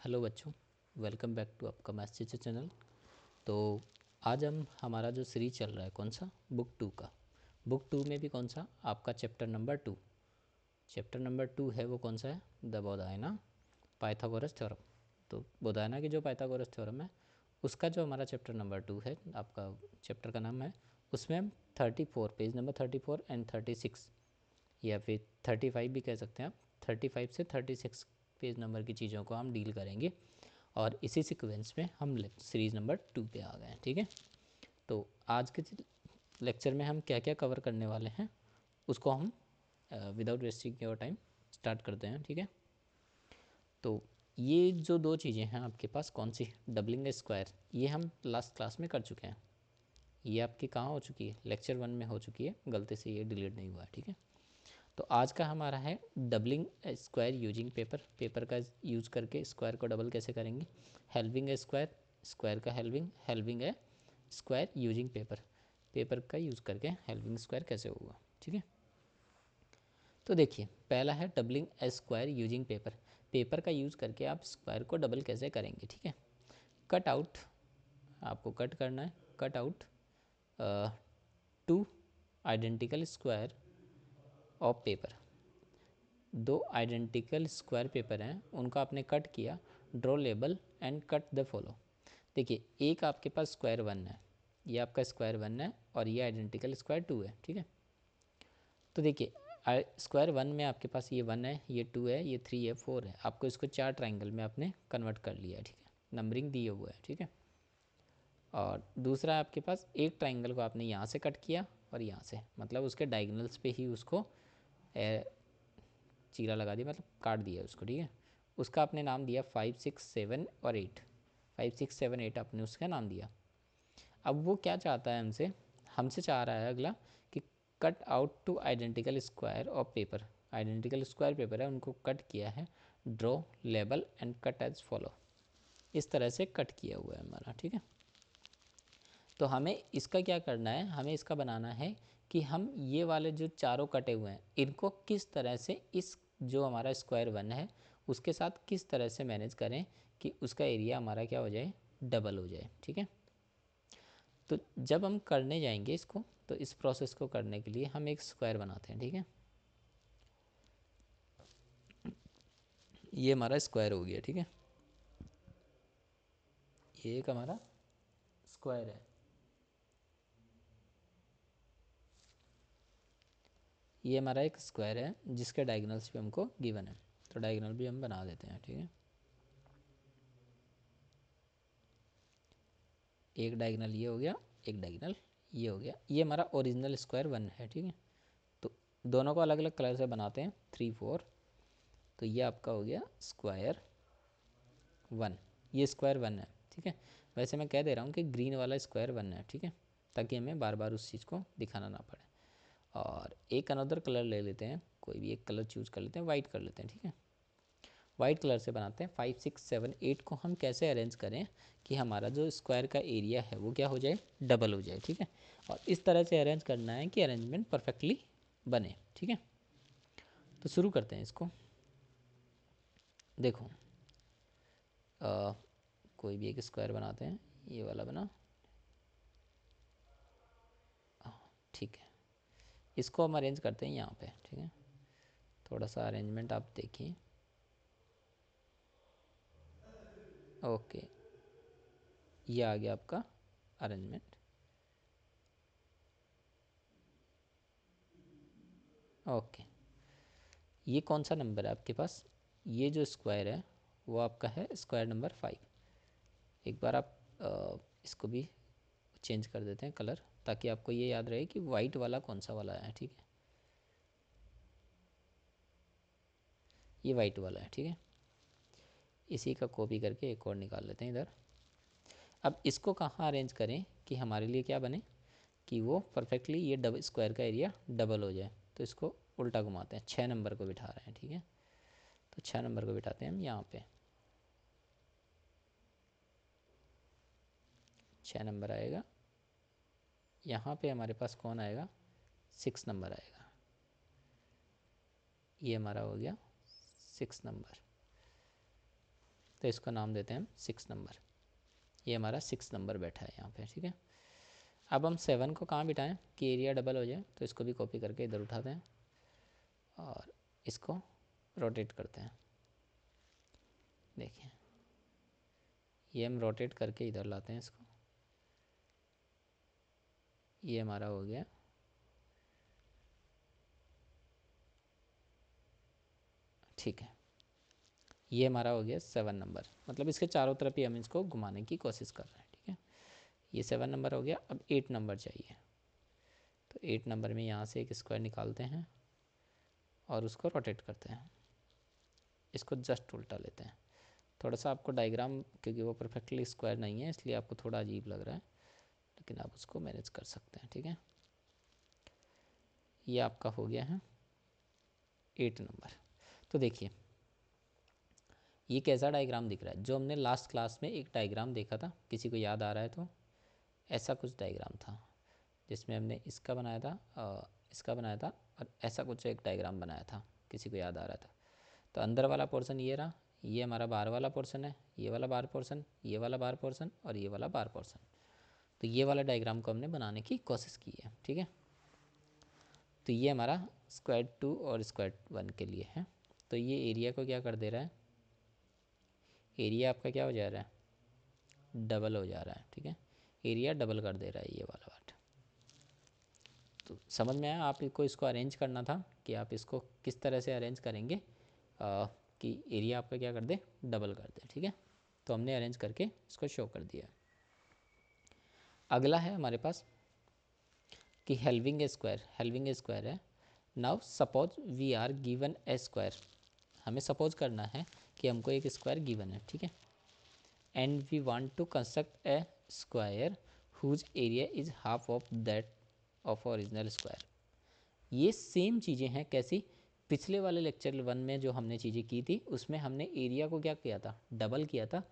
Hello बच्चों, welcome back to आपका maths teacher channel. तो आज हम हमारा जो सीरीज चल रहा है कौन सा, बुक 2 का। बुक 2 में भी कौन सा आपका चैप्टर नंबर 2 है, वो कौन सा है, द बोधायना पाइथागोरस थ्योरम। तो बोधायना की जो पाइथागोरस थ्योरम है उसका जो हमारा चैप्टर नंबर 2 है, आपका चैप्टर का नाम है, उसमें हम 34 पेज नंबर 34 एंड 36 या फिर 35 भी कह सकते हैं आप, 35 से 36 पेज नंबर की चीज़ों को हम डील करेंगे। और इसी सीक्वेंस में हम सीरीज़ नंबर 2 पे आ गए हैं। ठीक है, तो आज के लेक्चर में हम क्या क्या कवर करने वाले हैं उसको हम without wasting your time start करते हैं। ठीक है, तो ये जो दो चीज़ें हैं आपके पास, कौन सी, डबलिंग स्क्वायर, ये हम लास्ट क्लास में कर चुके हैं। ये आपकी कहाँ हो चुकी है, लेक्चर 1 में हो चुकी है, गलती से ये डिलीट नहीं हुआ है। ठीक है, तो आज का हमारा है डबलिंग स्क्वायर यूजिंग पेपर का यूज़ करके स्क्वायर को डबल कैसे करेंगे, हेल्विंग स्क्वायर, स्क्वायर का हेल्विंग है स्क्वायर यूजिंग पेपर का यूज़ करके हेल्विंग स्क्वायर कैसे होगा। ठीक है, तो देखिए पहला है डबलिंग स्क्वायर यूजिंग पेपर का यूज़ करके आप स्क्वायर को डबल कैसे करेंगे। ठीक है, कट आउट, आपको कट करना है, cut out 2 identical square of paper. दो आइडेंटिकल स्क्वायर पेपर हैं, उनका आपने कट किया, draw label and cut the follow. देखिए एक आपके पास स्क्वायर 1 है, ये आपका स्क्वायर 1 है और ये आइडेंटिकल स्क्वायर 2 है। ठीक है, तो देखिए स्क्वायर 1 में आपके पास ये 1 है, ये 2 है, ये 3 है, 4 है, आपको इसको 4 ट्राइंगल में आपने कन्वर्ट कर लिया है। ठीक है, नंबरिंग दिए हुआ है। ठीक है, और दूसरा आपके पास एक ट्राइंगल को आपने यहाँ से कट किया और यहाँ से, मतलब उसके डायगोनल्स पे ही उसको चीरा लगा दिया, मतलब काट दिया उसको। ठीक है, उसका आपने नाम दिया 5, 6, 7 और 8, 5, 6, 7, 8 आपने उसका नाम दिया। अब वो क्या चाहता है हमसे, हमसे चाह रहा है अगला कि cut out 2 identical square of paper. Identical square paper है, उनको कट किया है, draw label and cut as follow, इस तरह से कट किया हुआ है हमारा। ठीक है, तो हमें इसका क्या करना है, हमें इसका बनाना है कि हम ये वाले जो चारों कटे हुए हैं इनको किस तरह से इस जो हमारा स्क्वायर 1 है उसके साथ किस तरह से मैनेज करें कि उसका एरिया हमारा क्या हो जाए, डबल हो जाए। ठीक है, तो जब हम करने जाएंगे इसको, तो इस प्रोसेस को करने के लिए हम एक स्क्वायर बनाते हैं। ठीक है, ये हमारा स्क्वायर हो गया। ठीक है, ये एक हमारा स्क्वायर है, ये हमारा एक स्क्वायर है जिसके डायगोनल्स भी हमको गिवन है, तो डायगोनल भी हम बना देते हैं। ठीक है, एक डायगोनल ये हो गया, एक डायगोनल ये हो गया, ये हमारा ओरिजिनल स्क्वायर 1 है। ठीक है, तो दोनों को अलग अलग कलर से बनाते हैं, 3, 4, तो ये आपका हो गया स्क्वायर 1, ये स्क्वायर 1 है। ठीक है, वैसे मैं कह दे रहा हूँ कि ग्रीन वाला स्क्वायर 1 है। ठीक है, ताकि हमें बार बार उस चीज़ को दिखाना ना पड़े। और एक अनदर कलर ले लेते हैं, कोई भी एक कलर चूज़ कर लेते हैं, वाइट कर लेते हैं। ठीक है, वाइट कलर से बनाते हैं। 5, 6, 7, 8 को हम कैसे अरेंज करें कि हमारा जो स्क्वायर का एरिया है वो क्या हो जाए, डबल हो जाए। ठीक है, और इस तरह से अरेंज करना है कि अरेंजमेंट परफेक्टली बने। ठीक है, तो शुरू करते हैं इसको। देखो कोई भी एक स्क्वायर बनाते हैं, ये वाला बना, ठीक है, इसको हम अरेंज करते हैं यहाँ पे। ठीक है, थोड़ा सा अरेंजमेंट आप देखिए, ओके, ये आ गया आपका अरेंजमेंट। ओके, ये कौन सा नंबर है आपके पास, ये जो स्क्वायर है वो आपका है स्क्वायर नंबर 5। एक बार आप इसको भी चेंज कर देते हैं कलर, ताकि आपको ये याद रहे कि वाइट वाला कौन सा वाला है। ठीक है, ये वाइट वाला है। ठीक है, इसी का कॉपी करके एक और निकाल लेते हैं इधर। अब इसको कहाँ अरेंज करें कि हमारे लिए क्या बने, कि वो परफेक्टली ये डबल स्क्वायर का एरिया डबल हो जाए। तो इसको उल्टा घुमाते हैं, 6 नंबर को बिठा रहे हैं। ठीक है, तो 6 नंबर को बिठाते हैं हम यहाँ पे, 6 नंबर आएगा। यहाँ पे हमारे पास कौन आएगा, 6 नंबर आएगा, ये हमारा हो गया 6 नंबर। तो इसको नाम देते हैं हम 6 नंबर। ये हमारा 6 नंबर बैठा है यहाँ पे, ठीक है। अब हम 7 को कहाँ बिठाएं कि एरिया डबल हो जाए, तो इसको भी कॉपी करके इधर उठाते हैं और इसको रोटेट करते हैं। देखिए ये हम रोटेट करके इधर लाते हैं इसको, ये हमारा हो गया। ठीक है, ये हमारा हो गया 7 नंबर, मतलब इसके चारों तरफ ही हम इसको घुमाने की कोशिश कर रहे हैं, ठीक है। ये 7 नंबर हो गया। अब 8 नंबर चाहिए, तो 8 नंबर में यहाँ से एक स्क्वायर निकालते हैं और उसको रोटेट करते हैं, इसको जस्ट उल्टा लेते हैं। थोड़ा सा आपको डायग्राम, क्योंकि वो परफेक्टली स्क्वायर नहीं है इसलिए आपको थोड़ा अजीब लग रहा है, लेकिन आप उसको मैनेज कर सकते हैं, ठीक है। ये आपका हो गया है 8 नंबर। तो देखिए ये कैसा डायग्राम दिख रहा है, जो हमने लास्ट क्लास में एक डायग्राम देखा था, किसी को याद आ रहा है तो ऐसा कुछ डायग्राम था जिसमें हमने इसका बनाया था, इसका बनाया था और ऐसा कुछ एक डायग्राम बनाया था, किसी को याद आ रहा था। तो अंदर वाला पोर्शन ये रहा, ये हमारा बाहर वाला पोर्शन है, ये वाला बाहर पोर्शन, ये वाला बाहर पोर्शन और ये वाला बाहर पोर्शन। तो ये वाला डायग्राम को हमने बनाने की कोशिश की है, ठीक है। तो ये हमारा स्क्वायर 2 और स्क्वायर 1 के लिए है। तो ये एरिया को क्या कर दे रहा है, एरिया आपका क्या हो जा रहा है, डबल हो जा रहा है, ठीक है। एरिया डबल कर दे रहा है ये वाला पार्ट। तो समझ में आया, आप इसको अरेंज करना था कि आप इसको किस तरह से अरेंज करेंगे कि एरिया आपका क्या कर दे, डबल कर दे, ठीक है। तो हमने अरेंज करके इसको शो कर दिया। अगला है हमारे पास कि halving a square, halving a square है। Now suppose we are given a square, हमें सपोज करना है कि हमको एक स्क्वायर गिवन है, ठीक है। And we want to construct a square whose area is half of that of original square. ये सेम चीज़ें हैं, कैसी, पिछले वाले लेक्चर 1 में जो हमने चीज़ें की थी उसमें हमने एरिया को क्या किया था, डबल किया था।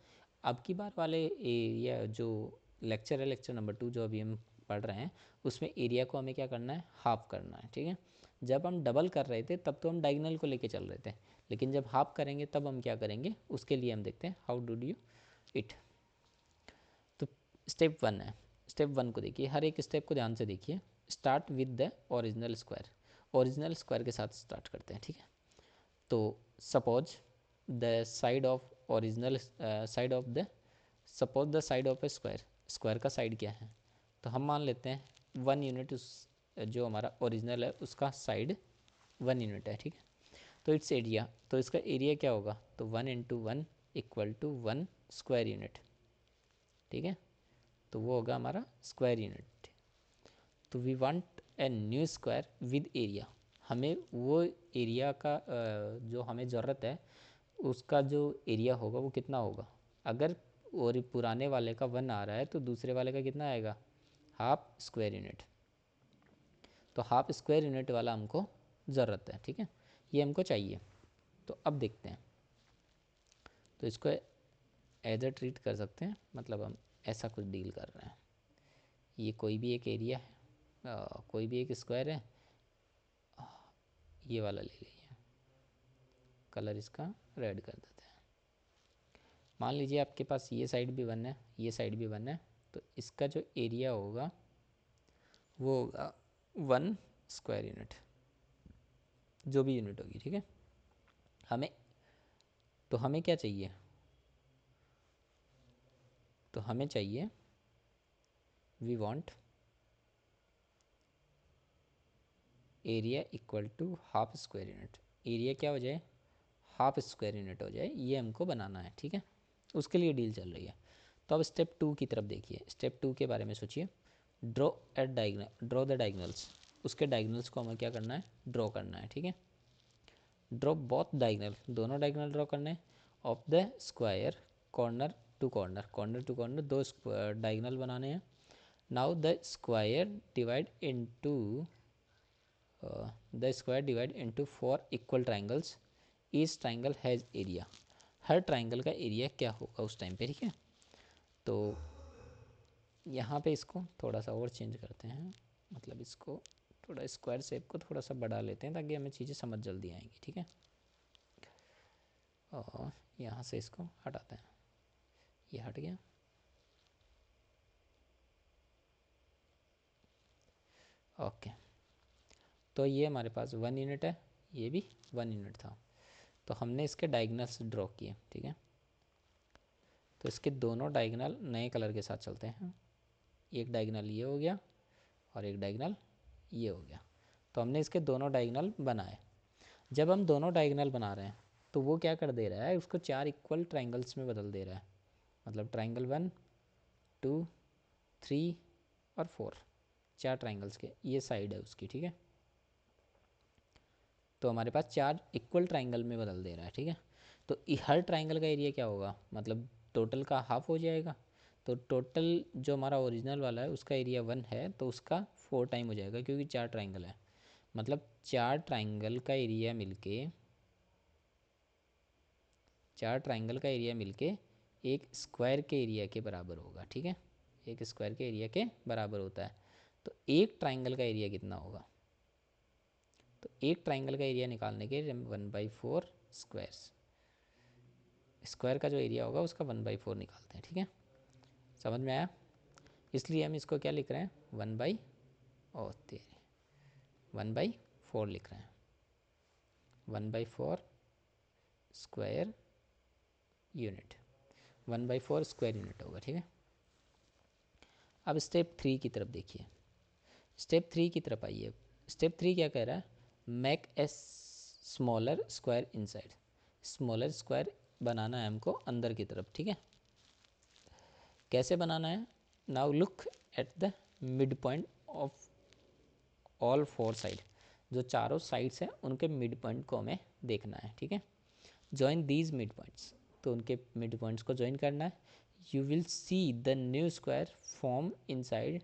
अब की बार वाले एरिया जो लेक्चर है, लेक्चर नंबर 2 जो अभी हम पढ़ रहे हैं, उसमें एरिया को हमें क्या करना है, हाफ करना है, ठीक है। जब हम डबल कर रहे थे तब तो हम डायगोनल को लेके चल रहे थे, लेकिन जब हाफ करेंगे तब हम क्या करेंगे, उसके लिए हम देखते हैं हाउ डू यू इट। तो स्टेप 1 है, स्टेप 1 को देखिए, हर एक स्टेप को ध्यान से देखिए। Start with the original square, original square के साथ स्टार्ट करते हैं, ठीक है। तो suppose the side of original, side of the, suppose the side of A square, square का साइड क्या है, तो हम मान लेते हैं 1 यूनिट, उस जो हमारा ओरिजिनल है उसका साइड 1 यूनिट है, ठीक है। तो इट्स एरिया, तो इसका एरिया क्या होगा, तो 1 into 1 equal to 1 square unit, ठीक है। तो वो होगा हमारा स्क्वायर यूनिट। तो we want a new square with area, हमें वो एरिया का जो हमें ज़रूरत है उसका जो एरिया होगा वो कितना होगा। अगर और पुराने वाले का 1 आ रहा है तो दूसरे वाले का कितना आएगा, हाफ स्क्वायर यूनिट। तो हाफ स्क्वायर यूनिट वाला हमको ज़रूरत है, ठीक है, ये हमको चाहिए। तो अब देखते हैं, तो इसको एज ए ट्रीट कर सकते हैं, मतलब हम ऐसा कुछ डील कर रहे हैं। ये कोई भी एक एरिया है, कोई भी एक स्क्वायर है, ये वाला ले लीजिए, कलर इसका रेड कर देते हैं। मान लीजिए आपके पास ये साइड भी 1 है, ये साइड भी 1 है, तो इसका जो एरिया होगा वो होगा 1 स्क्वायर यूनिट, जो भी यूनिट होगी, ठीक है। हमें, तो हमें क्या चाहिए, तो हमें चाहिए, we want area equal to half square unit, area क्या हो जाए, हाफ स्क्वायर यूनिट हो जाए, ये हमको बनाना है, ठीक है। उसके लिए डील चल रही है। तो अब स्टेप 2 की तरफ देखिए, स्टेप 2 के बारे में सोचिए। Draw at diagonal, draw the diagonals, उसके डायगोनल्स को हमें क्या करना है, ड्रॉ करना है, ठीक है। ड्रॉ बोथ डायगोनल, दोनों डायगोनल ड्रॉ करने of the square, corner to corner, corner to corner दो डायगोनल बनाने हैं। Now the square divide into, the square divide into 4 equal triangles, each triangle has area, हर ट्राइंगल का area क्या होगा उस टाइम पे, ठीक है। तो यहाँ पे इसको थोड़ा सा और चेंज करते हैं, मतलब इसको थोड़ा स्क्वायर शेप को थोड़ा सा बढ़ा लेते हैं ताकि हमें चीज़ें समझ जल्दी आएंगी, ठीक है। और यहाँ से इसको हटाते हैं। ये हट गया। ओके, तो ये हमारे पास 1 यूनिट है, ये भी 1 यूनिट था। तो हमने इसके डायगनल्स ड्रॉ किए, ठीक है। तो इसके दोनों डायगनल नए कलर के साथ चलते हैं। एक डायगनल ये हो गया और एक डायगनल ये हो गया। तो हमने इसके दोनों डायगनल बनाए। जब हम दोनों डायगनल बना रहे हैं तो वो क्या कर दे रहा है, उसको 4 इक्वल ट्राइंगल्स में बदल दे रहा है। मतलब ट्राइंगल 1, 2, 3 और 4, 4 ट्राइंगल्स के ये साइड है उसकी, ठीक है। तो हमारे पास 4 इक्वल ट्राइंगल में बदल दे रहा है, ठीक है। तो हर ट्राइंगल का एरिया क्या होगा, मतलब टोटल का हाफ हो जाएगा। तो टोटल जो हमारा ओरिजिनल वाला है उसका एरिया 1 है, तो उसका 4 टाइम हो जाएगा, क्योंकि 4 ट्राइंगल है। मतलब 4 ट्राइंगल का एरिया मिलके, 4 ट्राइंगल का एरिया मिलके एक स्क्वायर के एरिया के बराबर होगा, ठीक है। एक स्क्वायर के एरिया के बराबर होता है। तो एक ट्राइंगल का एरिया कितना होगा, तो एक ट्राइंगल का एरिया निकालने के 1/4 स्क्वायर्स, स्क्वायर का जो एरिया होगा उसका 1/4 निकालते हैं, ठीक है। समझ में आया। इसलिए हम इसको क्या लिख रहे हैं, 1/4 लिख रहे हैं। 1/4 स्क्वायर यूनिट, 1/4 स्क्वायर यूनिट होगा, ठीक है। अब स्टेप 3 की तरफ देखिए। स्टेप 3 की तरफ आइए। स्टेप 3 क्या कह रहा है, make a smaller square inside. Smaller square बनाना है हमको अंदर की तरफ, ठीक है। कैसे बनाना है, now look at the mid point of all 4 side. जो चारों साइड्स हैं उनके मिड पॉइंट को हमें देखना है, ठीक है। जॉइन दीज मिड पॉइंट्स, तो उनके मिड पॉइंट्स को ज्वाइन करना है। You will see the new square form inside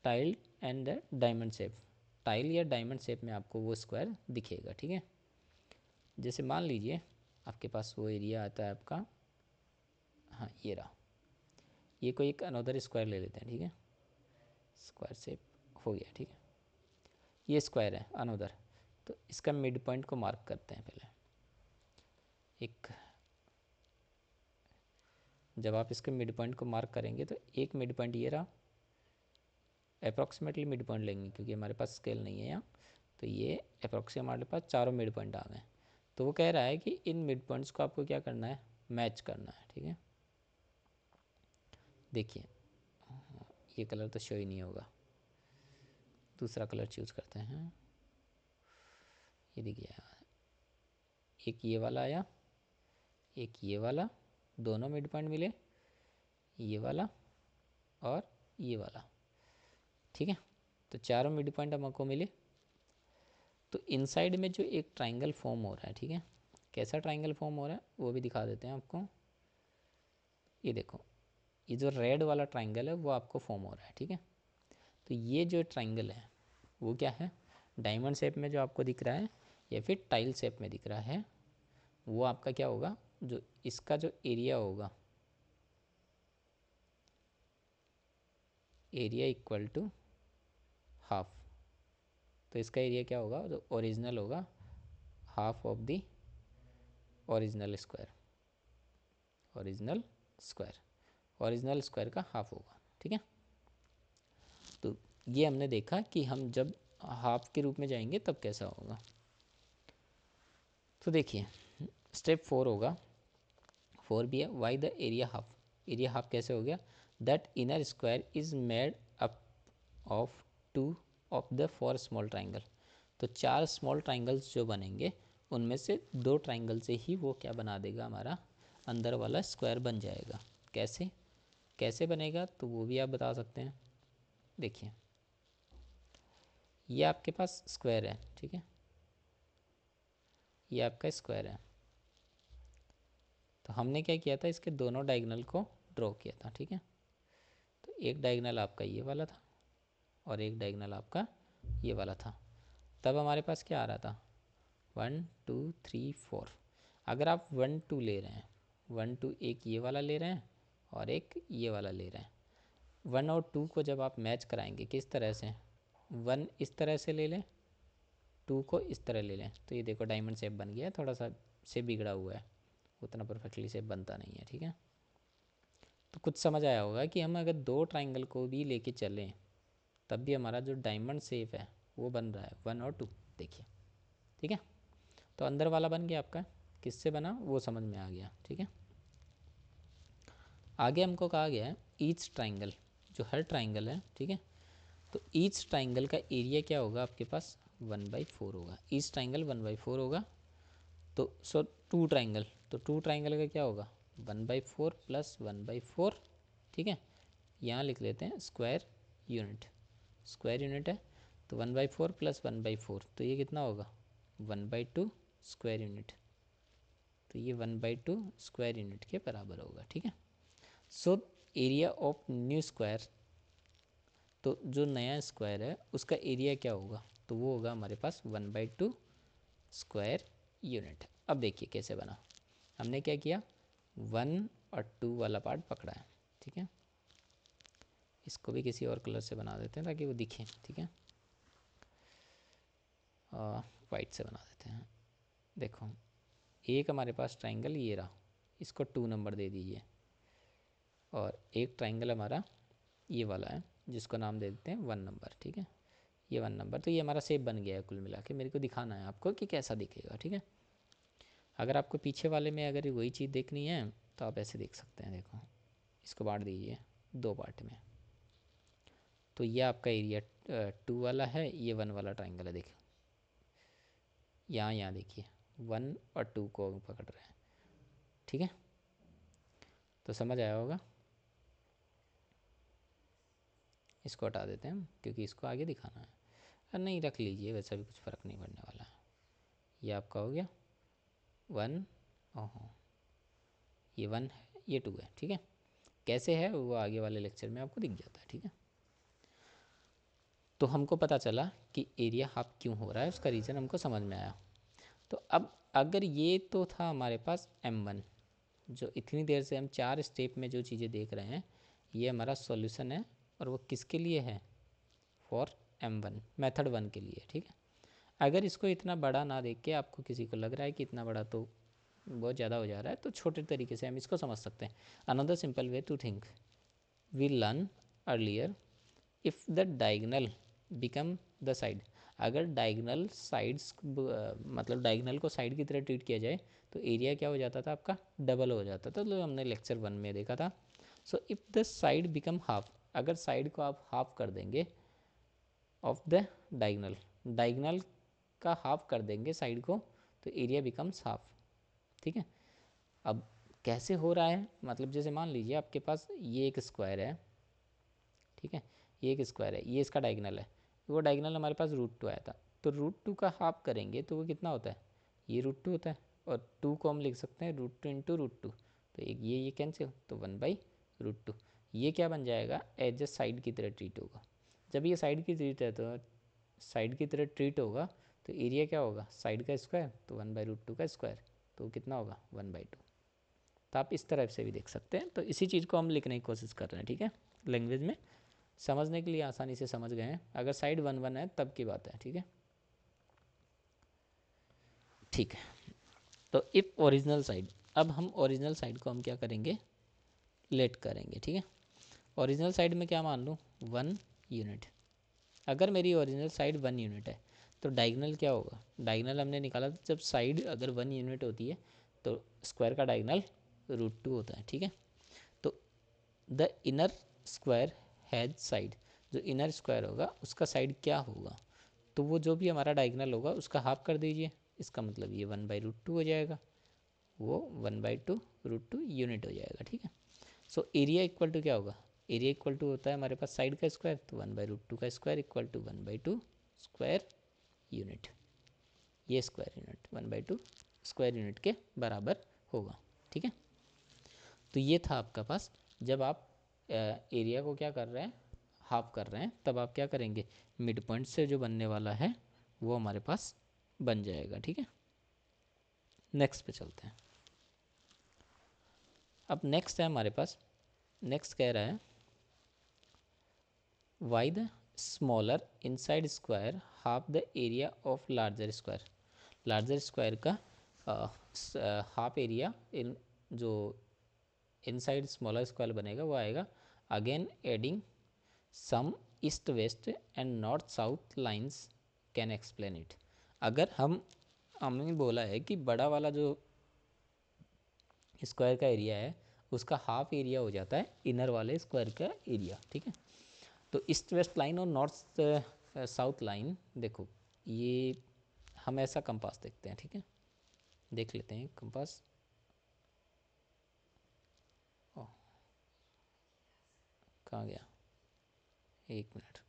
tile and the diamond shape. Tile या डायमंड शेप में आपको वो स्क्वायर दिखेगा, ठीक है। जैसे मान लीजिए आपके पास वो एरिया आता है आपका, हाँ ये रहा, ये कोई एक अनदर स्क्वायर ले लेते हैं, ठीक है। स्क्वायर शेप हो गया, ठीक है। ये स्क्वायर है अनदर, तो इसका मिड पॉइंट को मार्क करते हैं पहले। एक जब आप इसके मिड पॉइंट को मार्क करेंगे तो एक मिड पॉइंट ये रहा, अप्रॉक्सीमेटली मिड पॉइंट लेंगे क्योंकि हमारे पास स्केल नहीं है यहाँ। तो ये अप्रॉक्सीमेट हमारे पास चारों मिड पॉइंट आ गए। तो वो कह रहा है कि इन मिड पॉइंट्स को आपको क्या करना है, मैच करना है, ठीक है। देखिए ये कलर तो शो ही नहीं होगा, दूसरा कलर चूज़ करते हैं। ये देखिए एक ये वाला आया, एक ये वाला, दोनों मिड पॉइंट मिले, ये वाला और ये वाला, ठीक है। तो चारों मिड पॉइंट हमको मिले। तो इनसाइड में जो एक ट्राइंगल फॉर्म हो रहा है, ठीक है, कैसा ट्राइंगल फॉर्म हो रहा है वो भी दिखा देते हैं आपको। ये देखो, ये जो रेड वाला ट्राइंगल है वो आपको फॉर्म हो रहा है, ठीक है। तो ये जो ट्राइंगल है वो क्या है, डायमंड शेप में जो आपको दिख रहा है या फिर टाइल शेप में दिख रहा है, वो आपका क्या होगा, जो इसका जो एरिया होगा, एरिया इक्वल टू हाफ। तो इसका एरिया क्या होगा, जो ओरिजिनल होगा, half of the original square, original square, original square का हाफ होगा, ठीक है। तो ये हमने देखा कि हम जब हाफ के रूप में जाएंगे तब कैसा होगा। तो देखिए स्टेप 4 होगा, 4 भी है, why the area half. Area half कैसे हो गया, that inner square is made up of 2 of the 4 small triangle. तो 4 स्मॉल ट्राइंगल्स जो बनेंगे उनमें से 2 ट्राइंगल से ही वो क्या बना देगा, हमारा अंदर वाला स्क्वायर बन जाएगा। कैसे कैसे बनेगा तो वो भी आप बता सकते हैं। देखिए ये आपके पास स्क्वायर है, ठीक है, ये आपका स्क्वायर है। तो हमने क्या किया था, इसके दोनों डायगोनल को ड्रॉ किया था, ठीक है। तो एक डायगोनल आपका ये वाला था और एक डायगोनल आपका ये वाला था। तब हमारे पास क्या आ रहा था, 1 2 3 4। अगर आप 1 2 ले रहे हैं, 1 2 एक ये वाला ले रहे हैं और एक ये वाला ले रहे हैं, 1 और 2 को जब आप मैच कराएंगे किस तरह से, 1 इस तरह से ले लें, 2 को इस तरह ले लें, तो ये देखो डायमंड शेप बन गया है। थोड़ा सा शेप बिगड़ा हुआ है, उतना परफेक्टली शेप बनता नहीं है, ठीक है। तो कुछ समझ आया होगा कि हम अगर दो ट्राइंगल को भी लेके चलें तब भी हमारा जो डायमंड शेप है वो बन रहा है 1 और 2। देखिए, ठीक है। तो अंदर वाला बन गया आपका, किससे बना वो समझ में आ गया, ठीक है। आगे हमको कहा गया है ईच ट्राइंगल, जो हर ट्राइंगल है, ठीक है। तो ईच ट्राइंगल का एरिया क्या होगा आपके पास 1/4 होगा। ईच ट्राइंगल 1/4 होगा। तो सो टू ट्राइंगल, तो टू ट्राइंगल का क्या होगा 1/4 प्लस 1/4, ठीक है। यहाँ लिख लेते हैं स्क्वायर यूनिट, स्क्वायर यूनिट है। तो 1/4 प्लस 1/4, तो ये कितना होगा 1/2 स्क्वायर यूनिट। तो ये 1/2 स्क्वायर यूनिट के बराबर होगा, ठीक है। सो एरिया ऑफ न्यू स्क्वायर, तो जो नया स्क्वायर है उसका एरिया क्या होगा, तो वो होगा हमारे पास 1/2 स्क्वायर यूनिट। अब देखिए कैसे बना। हमने क्या किया, 1 और 2 वाला पार्ट पकड़ा है, ठीक है। इसको भी किसी और कलर से बना देते हैं ताकि वो दिखे, ठीक है। वाइट से बना देते हैं। देखो, एक हमारे पास ट्राइंगल ये रहा, इसको 2 नंबर दे दीजिए। और एक ट्राइंगल हमारा ये वाला है जिसको नाम दे देते हैं 1 नंबर, ठीक है। ये 1 नंबर, तो ये हमारा शेप बन गया है। कुल मिला के मेरे को दिखाना है आपको कि कैसा दिखेगा, ठीक है। अगर आपको पीछे वाले में अगर वही चीज़ देखनी है तो आप ऐसे देख सकते हैं। देखो, इसको बांट दीजिए 2 पार्ट में। तो ये आपका एरिया 2 वाला है, ये 1 वाला ट्राइंगल है। देखिए यहाँ देखिए 1 और 2 को पकड़ रहे हैं, ठीक है। तो समझ आया होगा। इसको हटा देते हैं क्योंकि इसको आगे दिखाना है। नहीं, रख लीजिए, वैसा भी कुछ फ़र्क नहीं पड़ने वाला है। ये आपका हो गया 1, ओहो ये 1 है, ये 2 है, ठीक है। कैसे है वो आगे वाले लेक्चर में आपको दिख जाता है, ठीक है। तो हमको पता चला कि एरिया हाफ क्यों हो रहा है, उसका रीज़न हमको समझ में आया। तो अब अगर ये तो था हमारे पास M1, जो इतनी देर से हम 4 स्टेप में जो चीज़ें देख रहे हैं ये हमारा सॉल्यूशन है। और वो किसके लिए है, फॉर M1 मेथड 1 के लिए, ठीक है। अगर इसको इतना बड़ा ना देख के आपको किसी को लग रहा है कि इतना बड़ा तो बहुत ज़्यादा हो जा रहा है, तो छोटे तरीके से हम इसको समझ सकते हैं। Another simple way to think, we learn earlier, if the diagonal become the side, अगर डायगनल साइड्स मतलब डायगनल को साइड की तरह ट्रीट किया जाए तो एरिया क्या हो जाता था आपका, डबल हो जाता था। तो हमने लेक्चर 1 में देखा था। So if the side become half, अगर साइड को आप हाफ कर देंगे ऑफ द डायगनल, डायगनल का हाफ कर देंगे साइड को, तो एरिया बिकम्स हाफ, ठीक है। अब कैसे हो रहा है, मतलब जैसे मान लीजिए आपके पास ये एक स्क्वायर है, ठीक है। ये एक स्क्वायर है, ये इसका डायगनल है। वो डायगनल हमारे पास √2 आया था, तो √2 का हाफ करेंगे तो वो कितना होता है, ये √2 होता है। और 2 को हम लिख सकते हैं √2 इंटू √2, तो एक ये कैंसिल, तो 1/√2। ये क्या बन जाएगा, एज ए साइड की तरह ट्रीट होगा। जब ये साइड की ट्रीट है तो साइड की तरह ट्रीट होगा तो एरिया क्या होगा, साइड का स्क्वायर, तो 1/√2 का स्क्वायर, तो कितना होगा 1/2। तो आप इस तरह से भी देख सकते हैं। तो इसी चीज़ को हम लिखने की कोशिश कर रहे हैं, ठीक है, लैंग्वेज में समझने के लिए आसानी से समझ गए हैं। अगर साइड 1 1 है तब की बात है, ठीक है। ठीक है, तो इफ़ ओरिजिनल साइड, अब हम ओरिजिनल साइड को हम क्या करेंगे, लेट करेंगे, ठीक है। ओरिजिनल साइड में क्या मान लूँ 1 यूनिट। अगर मेरी ओरिजिनल साइड 1 यूनिट है तो डायगनल क्या होगा, डायगनल हमने निकाला था, जब साइड अगर 1 यूनिट होती है तो स्क्वायर का डायगनल √2 होता है, ठीक है। तो the inner square has side, जो इनर स्क्वायर होगा उसका साइड क्या होगा, तो वो जो भी हमारा डायगनल होगा उसका हाफ कर दीजिए। इसका मतलब ये 1/√2 हो जाएगा, वो 1/2 यूनिट हो जाएगा, ठीक है। सो एरिया इक्वल टू क्या होगा, एरिया इक्वल टू होता है हमारे पास साइड का स्क्वायर, तो 1/√2 का square equal to 1/2 square unit. ये स्क्वायर यूनिट 1/2 स्क्वायर यूनिट के बराबर होगा, ठीक है। तो ये था आपका पास, जब आप एरिया को क्या कर रहे हैं, हाफ कर रहे हैं, तब आप क्या करेंगे, मिड पॉइंट से जो बनने वाला है वो हमारे पास बन जाएगा, ठीक है। नेक्स्ट पे चलते हैं। अब नेक्स्ट है हमारे पास, नेक्स्ट कह रहा है why the smaller inside square half the area of larger square, larger square का हाफ एरिया इन जो इनसाइड स्मॉलर स्क्वायर बनेगा वो आएगा again adding some east west and north south lines can explain it. अगर हमने बोला है कि बड़ा वाला जो स्क्वायर का एरिया है उसका हाफ एरिया हो जाता है इनर वाले स्क्वायर का एरिया, ठीक है। तो ईस्ट वेस्ट लाइन और नॉर्थ साउथ लाइन, देखो ये हम ऐसा कंपास देखते हैं, ठीक है, देख लेते हैं कंपास। ओह, कहाँ गया, एक मिनट,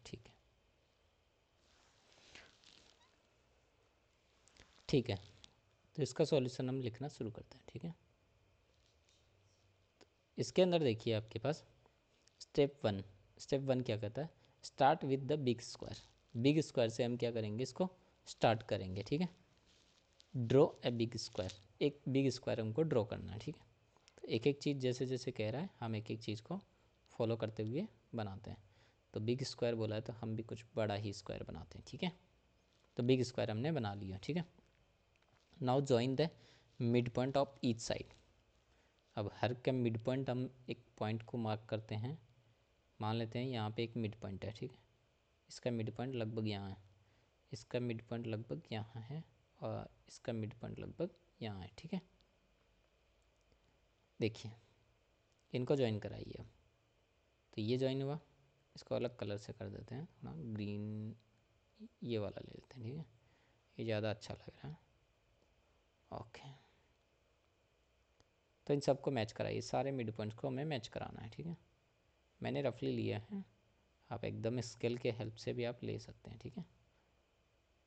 ठीक है, ठीक है। तो इसका सॉल्यूशन हम लिखना शुरू करते हैं, ठीक है। इसके अंदर देखिए आपके पास स्टेप वन क्या कहता है, start with the big square. Big square से हम क्या करेंगे, इसको स्टार्ट करेंगे, ठीक है। ड्रॉ ए बिग स्क्वायर, एक बिग स्क्वायर हमको ड्रॉ करना है, ठीक है। तो एक एक चीज़ जैसे जैसे कह रहा है हम एक एक चीज़ को फॉलो करते हुए बनाते हैं। तो बिग स्क्वायर बोला है तो हम भी कुछ बड़ा ही स्क्वायर बनाते हैं, ठीक है। तो बिग स्क्वायर हमने बना लिया, ठीक है। Now join the mid point of each side. अब हर का मिड पॉइंट हम एक पॉइंट को मार्क करते हैं, मान लेते हैं यहाँ पे एक मिड पॉइंट है, ठीक है। इसका मिड पॉइंट लगभग यहाँ है, इसका मिड पॉइंट लगभग यहाँ है, और इसका मिड पॉइंट लगभग यहाँ है, ठीक है। देखिए इनको ज्वाइन कराइए अब। तो ये ज्वाइन हुआ, इसको अलग कलर से कर देते हैं ना, ग्रीन ये वाला ले लेते हैं, ठीक है, ये ज़्यादा अच्छा लग रहा है। ओके, तो इन सबको मैच कराइए, सारे मिड पॉइंट्स को हमें मैच कराना है, ठीक है। मैंने रफली लिया है, आप एकदम स्केल के हेल्प से भी आप ले सकते हैं, ठीक है।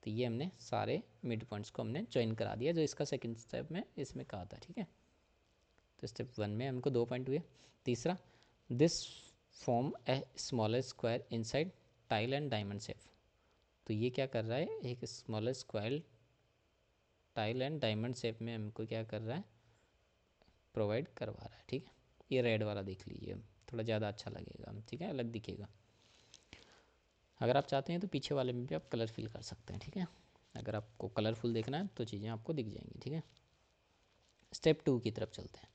तो ये हमने सारे मिड पॉइंट्स को हमने ज्वाइन करा दिया जो इसका सेकंड स्टेप में इसमें कहा था, ठीक है। तो स्टेप वन में हमको 2 पॉइंट हुए। तीसरा, this form A smaller square inside tile and diamond shape. तो ये क्या कर रहा है, एक smaller square tile and diamond shape में हमको क्या कर रहा है, प्रोवाइड करवा रहा है, ठीक है। ये रेड वाला देख लीजिए, थोड़ा ज़्यादा अच्छा लगेगा, ठीक है, अलग दिखेगा। अगर आप चाहते हैं तो पीछे वाले में भी आप कलर फिल कर सकते हैं, ठीक है। अगर आपको कलरफुल देखना है तो चीज़ें आपको दिख जाएंगी, ठीक है। स्टेप 2 की तरफ चलते हैं।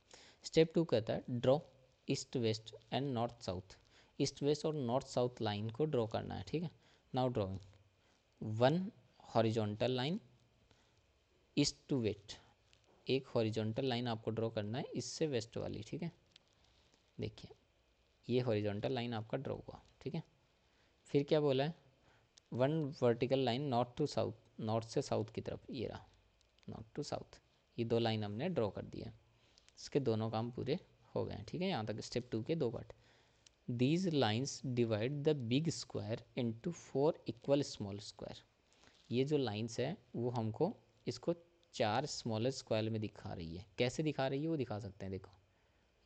स्टेप 2 कहता है draw east west and north south. East west और नॉर्थ साउथ लाइन को ड्रॉ करना है, ठीक है। Now drawing one horizontal line east to west, एक हॉरिजॉन्टल लाइन आपको ड्रॉ करना है इससे वेस्ट वाली, ठीक है। देखिए ये हॉरिजॉन्टल लाइन आपका ड्रॉ हुआ, ठीक है। फिर क्या बोला है, one vertical line north to south, north से साउथ की तरफ, ये रहा नॉर्थ टू साउथ, ये 2 लाइन हमने ड्रॉ कर दिया। इसके दोनों काम पूरे हो गए हैं, ठीक है। यहाँ तक स्टेप 2 के 2 part. These lines divide the big square into 4 equal small square. ये जो लाइन्स है वो हमको इसको 4 स्मॉलर स्क्वायर में दिखा रही है। कैसे दिखा रही है वो दिखा सकते हैं, देखो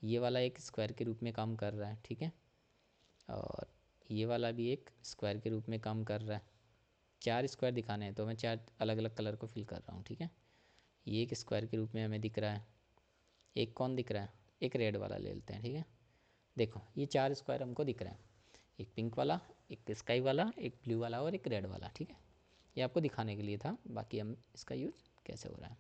ये वाला एक स्क्वायर के रूप में काम कर रहा है, ठीक है, और ये वाला भी एक स्क्वायर के रूप में काम कर रहा है। 4 स्क्वायर दिखाने हैं तो मैं 4 अलग अलग कलर को फिल कर रहा हूँ, ठीक है। ये एक स्क्वायर के रूप में हमें दिख रहा है, एक कौन दिख रहा है, एक रेड वाला ले लेते हैं, ठीक है। देखो ये 4 स्क्वायर हमको दिख रहे हैं, एक पिंक वाला, एक स्काई वाला, एक ब्लू वाला और एक रेड वाला, ठीक है। ये आपको दिखाने के लिए था, बाकी हम इसका यूज कैसे हो रहा है।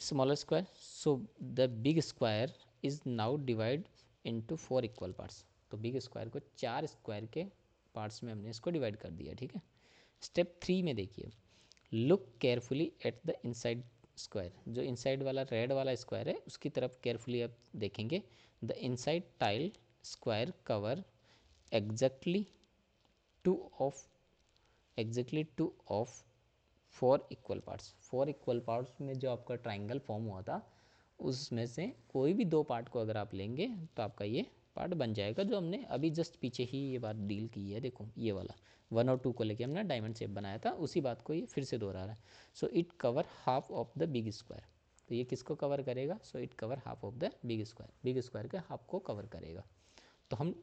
Smaller square, so the big square is now divide into 4 equal parts. तो बिग स्क्वायर को 4 स्क्वायर के पार्ट्स में हमने इसको डिवाइड कर दिया, ठीक है। स्टेप 3 में देखिए, look carefully at the inside square. जो इनसाइड वाला रेड वाला स्क्वायर है उसकी तरफ केयरफुली आप देखेंगे। The inside tile square cover exactly two of two of 4 equal parts. 4 equal parts में जो आपका ट्राइंगल फॉर्म हुआ था उसमें से कोई भी 2 पार्ट को अगर आप लेंगे तो आपका ये पार्ट बन जाएगा, जो हमने अभी जस्ट पीछे ही ये बात डील की है। देखो ये वाला 1 और 2 को लेके हमने डायमंड शेप बनाया था, उसी बात को ये फिर से दोहरा रहा है। So it cover half of the big square. तो ये किसको कवर करेगा, so it cover half of the big square, big square के हाफ को कवर करेगा। तो हम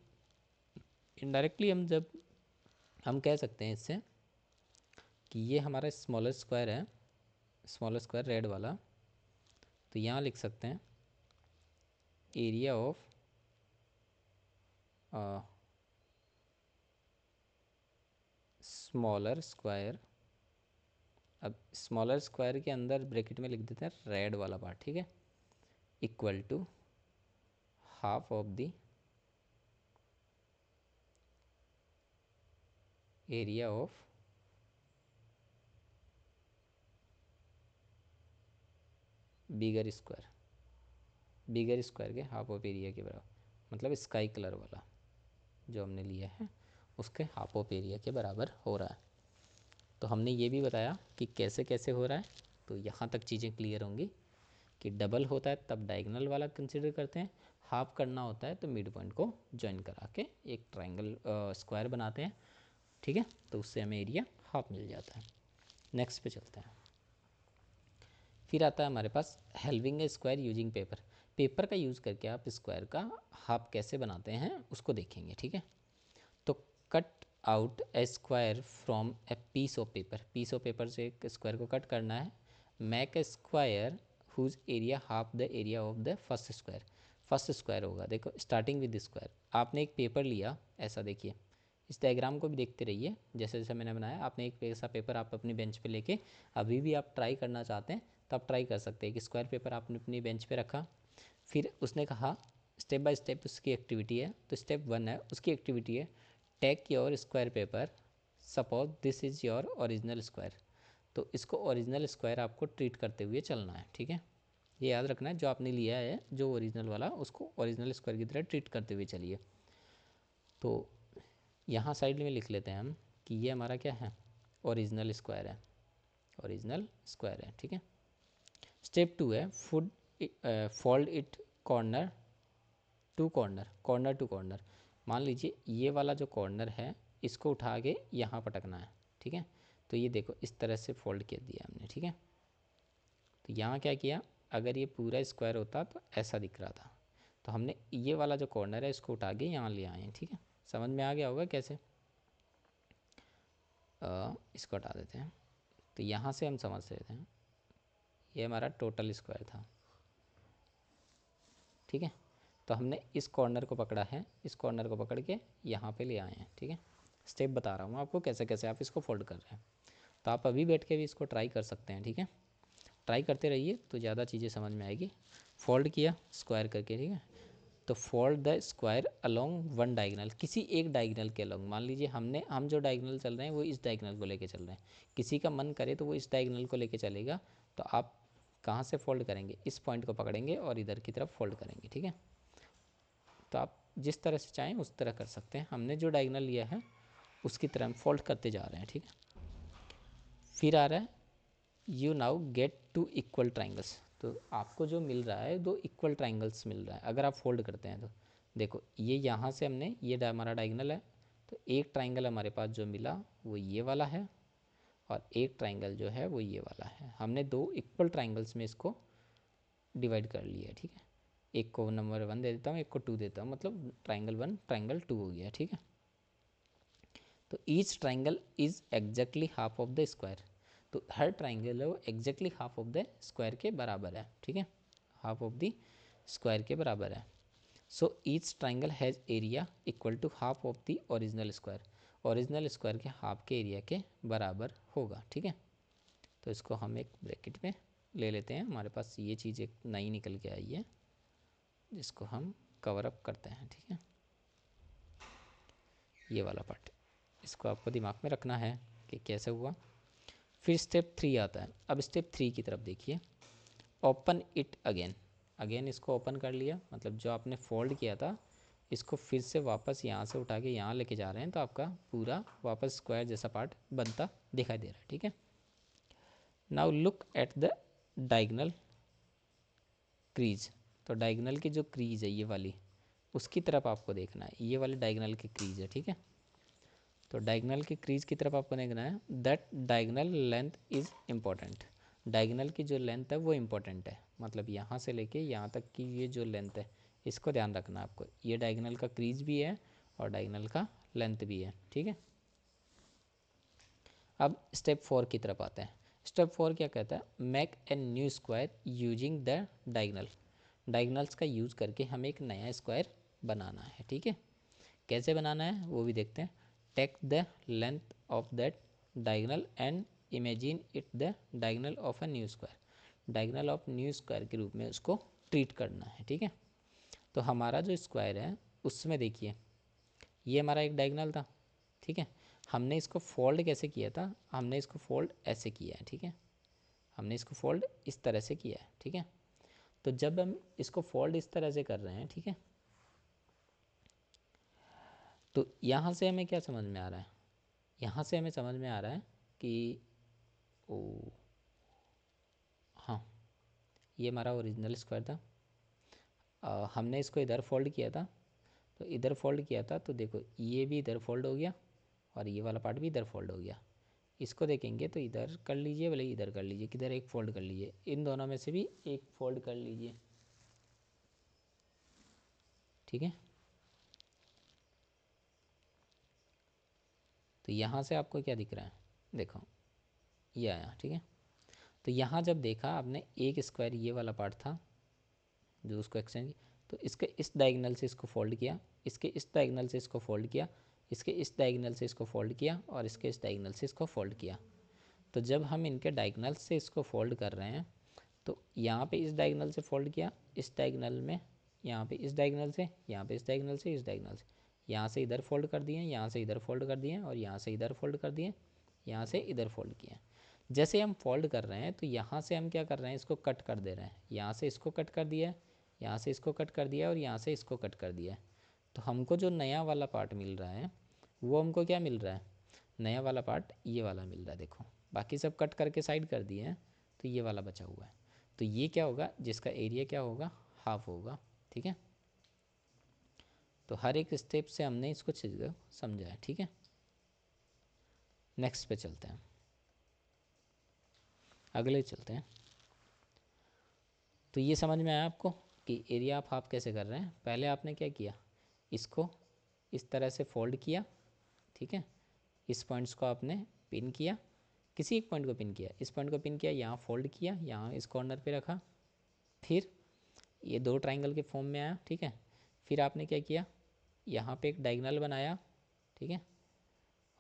इनडायरेक्टली हम कह सकते हैं इससे कि ये हमारा स्मॉलर स्क्वायर है, स्मॉलर स्क्वायर रेड वाला। तो यहाँ लिख सकते हैं एरिया ऑफ स्मॉलर स्क्वायर अब स्मॉलर स्क्वायर के अंदर ब्रैकेट में लिख देते हैं रेड वाला पार्ट, ठीक है, equal to half of the area of bigger square, bigger square के हाफ ऑफ एरिया के बराबर, मतलब स्काई कलर वाला जो हमने लिया है उसके हाफ ऑफ एरिया के बराबर हो रहा है। तो हमने ये भी बताया कि कैसे कैसे हो रहा है, तो यहाँ तक चीज़ें क्लियर होंगी कि डबल होता है तब डायगोनल वाला कंसिडर करते हैं, हाफ करना होता है तो मिड पॉइंट को ज्वाइन करा के एक ट्रायंगल स्क्वायर बनाते हैं, ठीक है, तो उससे हमें एरिया हाफ मिल जाता है। नेक्स्ट पे चलते हैं। फिर आता है हमारे पास halving a square using paper. Paper का यूज़ करके आप स्क्वायर का हाफ कैसे बनाते हैं उसको देखेंगे, ठीक है। तो cut out a square from a piece of paper, piece of paper से एक स्क्वायर को कट करना है। Make a square whose area half the area of the first square, first square होगा, देखो स्टार्टिंग विद स्क्वायर, आपने एक paper लिया, ऐसा देखिए, इस डायग्राम को भी देखते रहिए, जैसे जैसे मैंने बनाया, आपने एक ऐसा पेपर आप अपनी बेंच पे लेके अभी भी आप ट्राई करना चाहते हैं तो आप ट्राई कर सकते हैं कि स्क्वायर पेपर आपने अपनी बेंच पे रखा, फिर उसने कहा स्टेप बाय स्टेप उसकी एक्टिविटी है, तो स्टेप 1 है उसकी एक्टिविटी है take your square paper, suppose this is your original square, तो इसको ओरिजिनल स्क्वायर आपको ट्रीट करते हुए चलना है, ठीक है, ये याद रखना है, जो आपने लिया है जो ओरिजिनल वाला उसको ओरिजिनल स्क्वायर की तरह ट्रीट करते हुए चलिए। तो यहाँ साइड में लिख लेते हैं हम कि ये हमारा क्या है, ओरिजिनल स्क्वायर है, ओरिजिनल स्क्वायर है, ठीक है। स्टेप 2 है fold it corner to corner, corner to corner, मान लीजिए ये वाला जो कॉर्नर है इसको उठा के यहाँ पटकना है, ठीक है, तो ये देखो इस तरह से फोल्ड कर दिया हमने, ठीक है। तो यहाँ क्या किया, अगर ये पूरा स्क्वायर होता तो ऐसा दिख रहा था, तो हमने ये वाला जो कॉर्नर है इसको उठा के यहाँ ले आए हैं, ठीक है, समझ में आ गया होगा कैसे। इसको हटा देते हैं, तो यहाँ से हम समझ लेते हैं ये हमारा टोटल स्क्वायर था, ठीक है, तो हमने इस कॉर्नर को पकड़ा है, इस कॉर्नर को पकड़ के यहाँ पे ले आए हैं, ठीक है। स्टेप बता रहा हूँ आपको कैसे कैसे आप इसको फोल्ड कर रहे हैं, तो आप अभी बैठ के भी इसको ट्राई कर सकते हैं, ठीक है, ट्राई करते रहिए तो ज़्यादा चीज़ें समझ में आएगी। फोल्ड किया स्क्वायर करके, ठीक है, तो fold the square along one diagonal, किसी एक डायगनल के अलोंग, मान लीजिए हम जो डायगनल चल रहे हैं वो इस डायगनल को लेके चल रहे हैं, किसी का मन करे तो वो इस डायगनल को लेके चलेगा, तो आप कहाँ से फोल्ड करेंगे, इस पॉइंट को पकड़ेंगे और इधर की तरफ फोल्ड करेंगे, ठीक है। तो आप जिस तरह से चाहें उस तरह कर सकते हैं, हमने जो डायगनल लिया है उसकी तरह हम फोल्ड करते जा रहे हैं, ठीक है। फिर आ रहा है you now get two equal triangles, तो आपको जो मिल रहा है दो इक्वल ट्राइंगल्स मिल रहा है अगर आप फोल्ड करते हैं तो, देखो ये यहाँ से हमने ये हमारा डायगनल है, तो एक ट्राइंगल हमारे पास जो मिला वो ये वाला है और एक ट्राइंगल जो है वो ये वाला है, हमने दो इक्वल ट्राइंगल्स में इसको डिवाइड कर लिया है, ठीक है, एक को नंबर 1 दे देता हूँ, एक को 2 देता हूँ, मतलब ट्राइंगल 1 ट्राइंगल 2 हो गया, ठीक है। तो each triangle is exactly half of the square, तो हर ट्राइंगल है वो exactly half of the square के बराबर है, ठीक है, हाफ ऑफ द स्क्वायर के बराबर है। So each triangle has area equal to half of the original square, original square के हाफ के एरिया के बराबर होगा, ठीक है। तो इसको हम एक ब्रैकेट में ले लेते हैं, हमारे पास ये चीज़ एक नई निकल के आई है जिसको हम कवर अप करते हैं, ठीक है, ये वाला पार्ट, इसको आपको दिमाग में रखना है कि कैसे हुआ। फिर स्टेप 3 आता है, अब स्टेप 3 की तरफ देखिए, ओपन इट अगेन, अगेन इसको ओपन कर लिया, मतलब जो आपने फोल्ड किया था इसको फिर से वापस यहाँ से उठा के यहाँ लेके जा रहे हैं, तो आपका पूरा वापस स्क्वायर जैसा पार्ट बनता दिखाई दे रहा है, ठीक है। Now look at the diagonal crease, तो डायगनल की जो क्रीज है ये वाली, उसकी तरफ आपको देखना है, ये वाली डायगनल की क्रीज है, ठीक है। तो डायगनल की क्रीज की तरफ आपको देखना है, that diagonal length is important, diagonal की जो लेंथ है वो इम्पोर्टेंट है, मतलब यहाँ से लेके यहाँ तक की ये जो लेंथ है इसको ध्यान रखना है आपको, ये डायगनल का क्रीज भी है और डायगनल का लेंथ भी है, ठीक है। अब स्टेप 4 की तरफ आते हैं। स्टेप 4 क्या कहता है, make A new square using the diagonal, diagonals का यूज़ करके हमें एक नया स्क्वायर बनाना है, ठीक है। कैसे बनाना है वो भी देखते हैं। Take the length of that diagonal and imagine it the diagonal of a new square, diagonal of new square के रूप में उसको ट्रीट करना है, ठीक है। तो हमारा जो स्क्वायर है उसमें देखिए ये हमारा एक डायगोनल था, ठीक है। हमने इसको फोल्ड कैसे किया था, हमने इसको फोल्ड ऐसे किया है, ठीक है। हमने इसको फोल्ड इस तरह से किया है, ठीक है। तो जब हम इसको फोल्ड इस तरह से कर रहे हैं, ठीक है, तो यहाँ से हमें क्या समझ में आ रहा है, यहाँ से हमें समझ में आ रहा है कि ओ हाँ, ये हमारा ओरिजिनल स्क्वायर था। हमने इसको इधर फोल्ड किया था, तो इधर फोल्ड किया था तो देखो ये भी इधर फोल्ड हो गया और ये वाला पार्ट भी इधर फोल्ड हो गया। इसको देखेंगे तो इधर कर लीजिए, भले इधर कर लीजिए, किधर एक फोल्ड कर लीजिए, इन दोनों में से भी एक फोल्ड कर लीजिए, ठीक है। तो यहाँ से आपको क्या दिख रहा है, देखो ये आया, ठीक है। तो यहाँ जब देखा आपने एक स्क्वायर ये वाला पार्ट था जो उसको एक्सचेंज, तो इसके इस डायगोनल से इसको फोल्ड किया, इसके इस डायगोनल से इसको फोल्ड किया, इसके इस डायगोनल से इसको फोल्ड किया और इसके इस डायगोनल से इसको फोल्ड किया। तो जब हम इनके डायगोनल से इसको फोल्ड कर रहे हैं तो यहाँ पे इस डायगोनल से फोल्ड किया, इस डायगोनल में, यहाँ पे इस डायगोनल से, यहाँ पे इस डायगोनल से, इस डायगोनल से, यहाँ से इधर फोल्ड कर दिए, यहाँ से इधर फोल्ड कर दिए और यहाँ से इधर फोल्ड कर दिए, यहाँ से इधर फोल्ड किया। जैसे हम फोल्ड कर रहे हैं तो यहाँ से हम क्या कर रहे हैं, इसको कट कर दे रहे हैं, यहाँ से इसको कट कर दिया है, यहाँ से इसको कट कर दिया और यहाँ से इसको कट कर दिया। तो हमको जो नया वाला पार्ट मिल रहा है वो हमको क्या मिल रहा है, नया वाला पार्ट ये वाला मिल रहा है, देखो बाकी सब कट करके साइड कर दिए हैं तो ये वाला बचा हुआ है। तो ये क्या होगा, जिसका एरिया क्या होगा, हाफ होगा, ठीक है। तो हर एक स्टेप से हमने इसको चीज़ को समझा है, ठीक है। नेक्स्ट पे चलते हैं, अगले चलते हैं। तो ये समझ में आया आपको कि एरिया ऑफ हाफ कैसे कर रहे हैं। पहले आपने क्या किया, इसको इस तरह से फोल्ड किया, ठीक है। इस पॉइंट्स को आपने पिन किया, किसी एक पॉइंट को पिन किया, इस पॉइंट को पिन किया, यहाँ फोल्ड किया, यहाँ इस कॉर्नर पे रखा, फिर ये दो ट्राइंगल के फॉर्म में आया, ठीक है। फिर आपने क्या किया, यहाँ पे एक डायगोनल बनाया, ठीक है,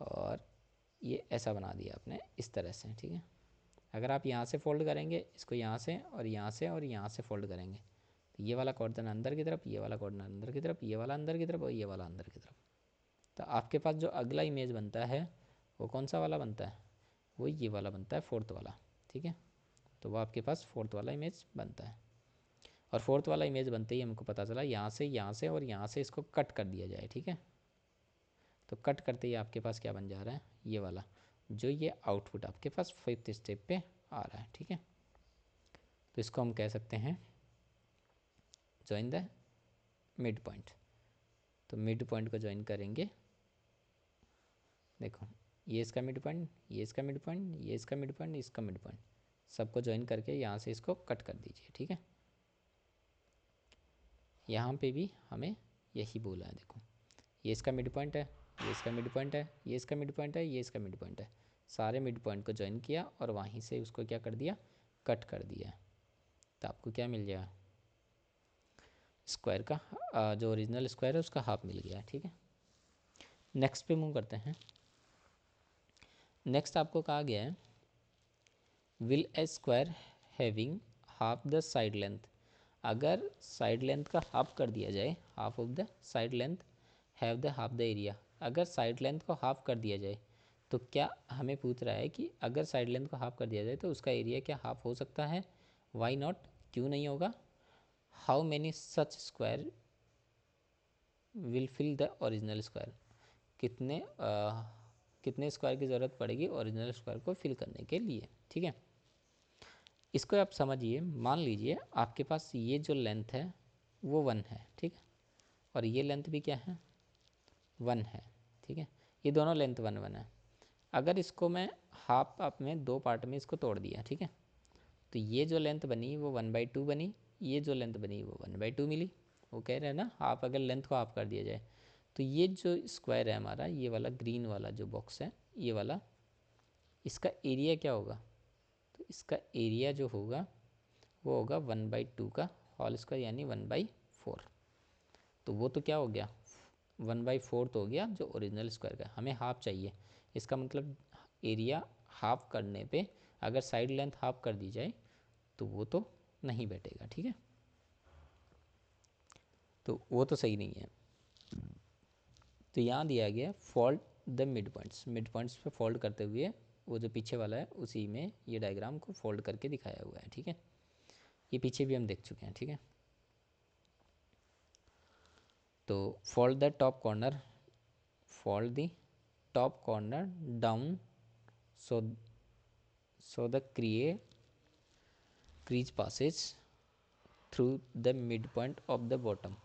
और ये ऐसा बना दिया आपने इस तरह से, ठीक है। अगर आप यहाँ से फोल्ड करेंगे इसको, यहाँ से और यहाँ से और यहाँ से फोल्ड करेंगे तो ये वाला कॉर्नर अंदर की तरफ, ये वाला कॉर्नर अंदर की तरफ, ये वाला अंदर की तरफ और ये वाला अंदर की तरफ। तो आपके पास जो अगला इमेज बनता है वो कौन सा वाला बनता है, वो ये वाला बनता है, फोर्थ वाला, ठीक है। तो वो आपके पास फोर्थ वाला इमेज बनता है। और फोर्थ वाला इमेज बनते ही हमको पता चला यहाँ से और यहाँ से इसको कट कर दिया जाए, ठीक है। तो कट करते ही आपके पास क्या बन जा रहा है, ये वाला, जो ये आउटपुट आपके पास फिफ्थ स्टेप पे आ रहा है, ठीक है। तो इसको हम कह सकते हैं ज्वाइन द मिड पॉइंट। तो मिड पॉइंट को ज्वाइन करेंगे, देखो ये इसका मिड पॉइंट, ये इसका मिड पॉइंट, ये इसका मिड पॉइंट, इसका मिड पॉइंट, सबको ज्वाइन करके यहाँ से इसको कट कर दीजिए, ठीक है। यहाँ पे भी हमें यही बोला है, देखो ये इसका मिड पॉइंट है, ये इसका मिड पॉइंट है, ये इसका मिड पॉइंट है, ये इसका मिड पॉइंट है, सारे मिड पॉइंट को ज्वाइन किया और वहीं से उसको क्या कर दिया, कट कर दिया। तो आपको क्या मिल जाएगा, स्क्वायर का जो ओरिजिनल स्क्वायर है उसका हाफ मिल गया, ठीक है। नेक्स्ट पे मूव करते हैं। नेक्स्ट आपको कहा गया है will A square having half the side length, अगर साइड लेंथ का हाफ कर दिया जाए, half of the side length have the half the area, अगर साइड लेंथ को हाफ कर दिया जाए तो क्या हमें पूछ रहा है कि अगर साइड लेंथ को हाफ कर दिया जाए तो उसका एरिया क्या हाफ हो सकता है, वाई नॉट, क्यों नहीं होगा। How many such square will fill the original square, कितने स्क्वायर की ज़रूरत पड़ेगी ओरिजिनल स्क्वायर को फिल करने के लिए, ठीक है। इसको आप समझिए, मान लीजिए आपके पास ये जो लेंथ है वो 1 है, ठीक है, और ये लेंथ भी क्या है, 1 है, ठीक है। ये दोनों लेंथ 1 है। अगर इसको मैं हाफ आप में दो पार्ट में इसको तोड़ दिया, ठीक है, तो ये जो लेंथ बनी वो 1/2 बनी, ये जो लेंथ बनी वो 1/2 मिली। वो कह रहे हैं ना, हाफ अगर लेंथ को हाफ कर दिया जाए तो ये जो स्क्वायर है हमारा, ये वाला ग्रीन वाला जो बॉक्स है, ये वाला, इसका एरिया क्या होगा, तो इसका एरिया जो होगा वो होगा 1/2 का होल स्क्वायर, यानी 1/4। तो वो तो क्या हो गया, 1/4 तो हो गया जो ओरिजिनल स्क्वायर का, हमें हाफ चाहिए, इसका मतलब एरिया हाफ करने पे अगर साइड लेंथ हाफ कर दी जाए तो वो तो नहीं बैठेगा, ठीक है, तो वो तो सही नहीं है। तो यहाँ दिया गया fold the mid points, mid points पे फोल्ड करते हुए वो जो पीछे वाला है उसी में ये डायग्राम को फोल्ड करके दिखाया हुआ है, ठीक है, ये पीछे भी हम देख चुके हैं, ठीक है। तो fold the top corner, fold the top corner down so the crease passes through the midpoint of the bottom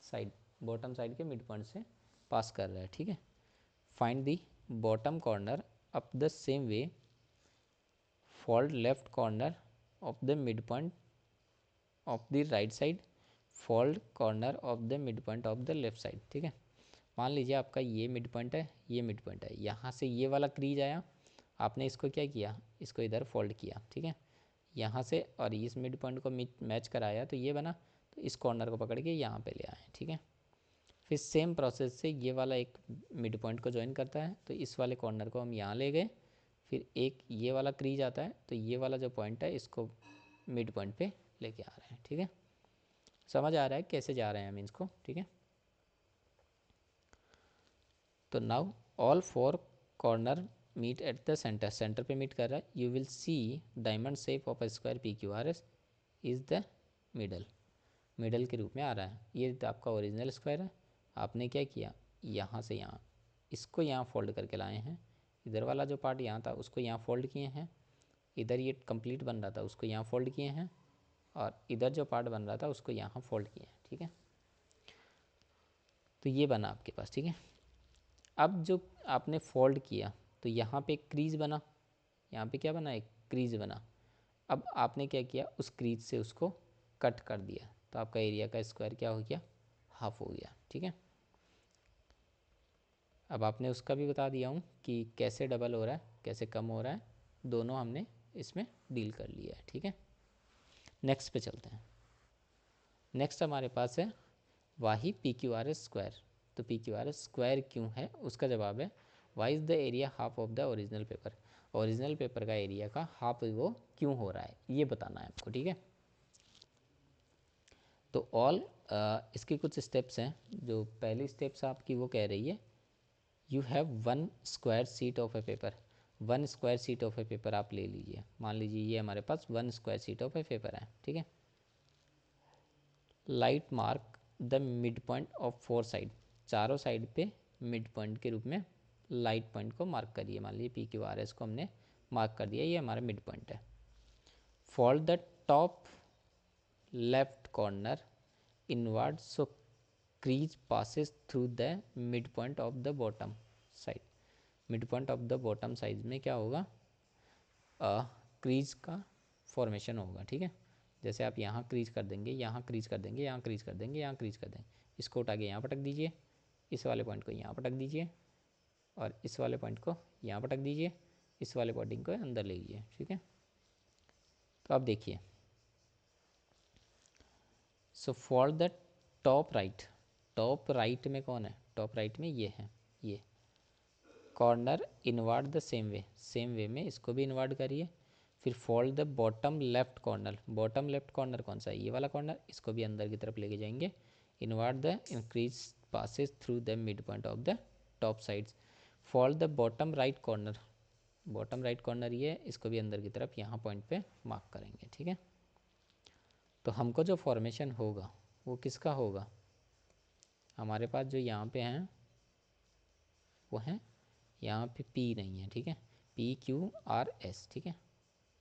side, bottom side के midpoint से पास कर रहा है, ठीक है। find the bottom corner up the same way, fold left corner of the midpoint of the right side, fold corner of the midpoint of the left side, ठीक है। मान लीजिए आपका ये मिड पॉइंट है, ये मिड पॉइंट है, यहाँ से ये वाला क्रीज आया, आपने इसको क्या किया, इसको इधर फोल्ड किया, ठीक है, यहाँ से और इस मिड पॉइंट को मैच कराया तो ये बना, तो इस कॉर्नर को पकड़ के यहाँ पे ले आए, ठीक है। फिर सेम प्रोसेस से ये वाला एक मिड पॉइंट को ज्वाइन करता है, तो इस वाले कॉर्नर को हम यहाँ ले गए, फिर एक ये वाला क्रीज आता है, तो ये वाला जो पॉइंट है इसको मिड पॉइंट पे लेके आ रहे हैं, ठीक है। समझ आ रहा है कैसे जा रहे हैं हम इसको, ठीक है। तो now all four corner meet at the centre, centre पे मीट कर रहा है, you will see diamond shape of square P Q R S is the middle, middle के रूप में आ रहा है। ये आपका ओरिजिनल स्क्वायर है, आपने क्या किया, यहाँ से यहाँ इसको यहाँ फोल्ड करके लाए हैं, इधर वाला जो पार्ट यहाँ था उसको यहाँ फोल्ड किए हैं, इधर ये कंप्लीट बन रहा था उसको यहाँ फोल्ड किए हैं, और इधर जो पार्ट बन रहा था उसको यहाँ फोल्ड किए हैं, ठीक है। तो ये बना आपके पास, ठीक है। अब जो आपने फोल्ड किया तो यहाँ पे एक क्रीज बना, यहाँ पे क्या बना, एक क्रीज बना। अब आपने क्या किया, उस क्रीज से उसको कट कर दिया, तो आपका एरिया का स्क्वायर क्या हो गया, हाफ हो गया, ठीक है। अब आपने उसका भी बता दिया हूँ कि कैसे डबल हो रहा है, कैसे कम हो रहा है, दोनों हमने इसमें डील कर लिया है, ठीक है। नेक्स्ट पे चलते हैं। नेक्स्ट हमारे पास है why P Q R S square. तो P Q R S square क्यों है, उसका जवाब है why is the area half of the original paper, original paper का एरिया का हाफ वो क्यों हो रहा है, ये बताना है आपको, ठीक है। तो ऑल इसकी कुछ स्टेप्स हैं। जो पहली स्टेप्स आपकी वो कह रही है you have one square sheet of a paper, one square sheet of a paper आप ले लीजिए, मान लीजिए ये हमारे पास one square sheet of a paper है, ठीक है। Light mark the mid point of four side, चारों साइड पे मिड पॉइंट के रूप में लाइट पॉइंट को मार्क करिए, मान लीजिए पी क्यू आर एस को हमने मार्क कर दिया, ये हमारा मिड पॉइंट है। Fold the top left corner inward so crease passes through the mid point of the bottom side, mid point of the bottom side में क्या होगा, क्रीज का फॉर्मेशन होगा, ठीक है। जैसे आप यहाँ क्रीज कर देंगे, यहाँ क्रीज कर देंगे, यहाँ क्रीज कर देंगे, यहाँ क्रीज कर देंगे, इसको उठा के यहाँ पटक दीजिए, इस वाले पॉइंट को यहाँ पटक दीजिए, और इस वाले पॉइंट को यहाँ पटक दीजिए, इस वाले पॉइंट को अंदर ले लीजिए, ठीक है। तो आप देखिए, so for the top right, top right में कौन है, टॉप राइट में ये है, ये corner inward the same way, same way में इसको भी इनवर्ड करिए। फिर fold the bottom left corner, bottom left corner कौन सा है, ये वाला कॉर्नर, इसको भी अंदर की तरफ लेके जाएंगे। Inward the increase passes through the mid point of the top sides. Fold the bottom right corner, bottom right corner ये है, इसको भी अंदर की तरफ यहाँ पॉइंट पे मार्क करेंगे, ठीक है। तो हमको जो फॉर्मेशन होगा वो किसका होगा, हमारे पास जो यहाँ पे हैं वो हैं, यहाँ पे P नहीं है, ठीक है, पी क्यू आर एस, ठीक है।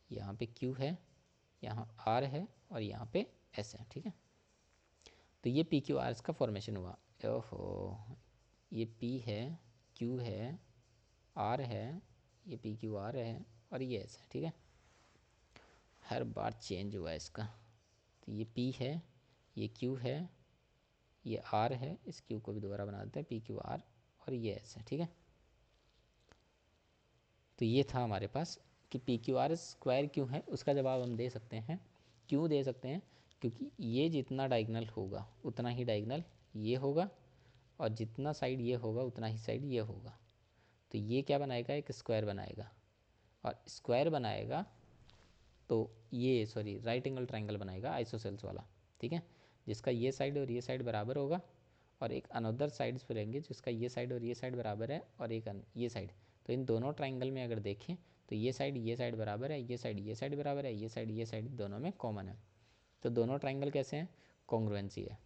यहाँ पे Q है, यहाँ R है, और यहाँ पे S है, ठीक है। तो ये पी क्यू आर एस का फॉर्मेशन हुआ। ओहो, ये P है, Q है, R है, ये पी क्यू आर है, और ये S है, ठीक है। हर बार चेंज हुआ है इसका। तो ये P है, ये Q है, ये R है, इस Q को भी दोबारा बना देते हैं, पी क्यू आर, और ये S है, ठीक है। तो ये था हमारे पास कि पी क्यू आर स्क्वायर क्यों है, उसका जवाब हम दे सकते हैं, क्यों दे सकते हैं, क्योंकि ये जितना डायगनल होगा उतना ही डायगनल ये होगा, और जितना साइड ये होगा उतना ही साइड ये होगा। तो ये क्या बनाएगा, एक स्क्वायर बनाएगा। और स्क्वायर बनाएगा तो ये सॉरी राइट एंगल ट्रायंगल बनाएगा आइसोसेल्स वाला, ठीक है, जिसका ये साइड और ये साइड बराबर होगा, और एक अनदर साइड्स पे रहेंगे जिसका ये साइड और ये साइड बराबर है, और एक ये साइड। तो इन दोनों ट्रायंगल में अगर देखें तो ये साइड बराबर है, ये साइड बराबर है, ये साइड दोनों में कॉमन है। तो दोनों ट्रायंगल कैसे हैं? कॉन्ग्रुएंसी है।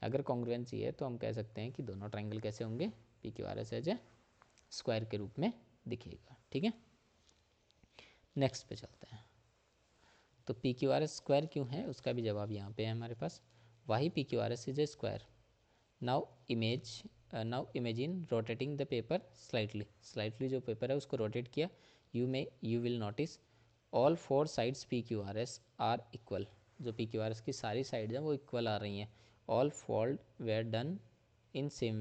अगर कॉन्ग्रुएंसी है तो हम कह सकते हैं कि दोनों ट्रायंगल कैसे होंगे? P Q R S as a square के रूप में दिखेगा, ठीक है। नेक्स्ट पे चलते हैं। तो P Q R S square क्यों है उसका भी जवाब यहाँ पे है हमारे पास। Why P Q R S is a square. Now imagine rotating the paper slightly जो पेपर है उसको रोटेट किया। You will notice all four sides P Q R S are equal. जो पी क्यू आर एस की सारी साइड्स हैं वो इक्वल आ रही हैं। All fold were done in same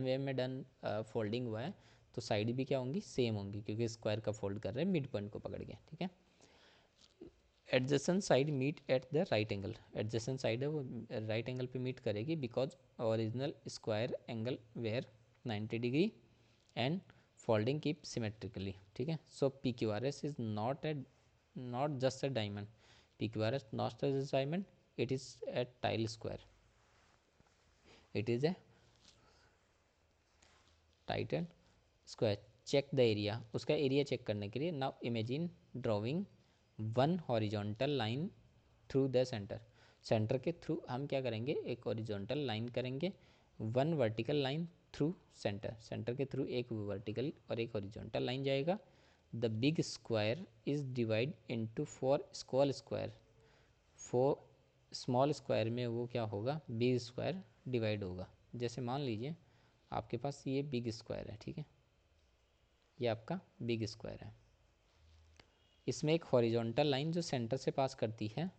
way में डन फोल्डिंग हुआ है, तो साइड भी क्या होंगी? सेम होंगी, क्योंकि स्क्वायर का फोल्ड कर रहे हैं मिड पॉइंट को पकड़ के, ठीक है। Adjacent side meet at the right angle. Adjacent side है वो राइट एंगल पे मीट करेगी because original square angle were 90 degree and folding keep symmetrically, ठीक है। So P Q R S is not just a diamond. P Q R S not just diamond, it is a tilted square, it is a टाइटन square. Check the area, उसका area check करने के लिए now imagine drawing one horizontal line through the centre. Centre के through हम क्या करेंगे? एक हॉरिजॉन्टल लाइन करेंगे, one vertical line through centre. Centre के थ्रू एक वर्टिकल और एक हॉरिजॉन्टल लाइन जाएगा। The big square is divide into four small square. Four small square में वो क्या होगा? बिग स्क्वायर डिवाइड होगा। जैसे मान लीजिए आपके पास ये बिग स्क्वायर है, ठीक है, ये आपका बिग स्क्वायर है। इसमें एक हॉरिजॉन्टल लाइन जो सेंटर से पास करती है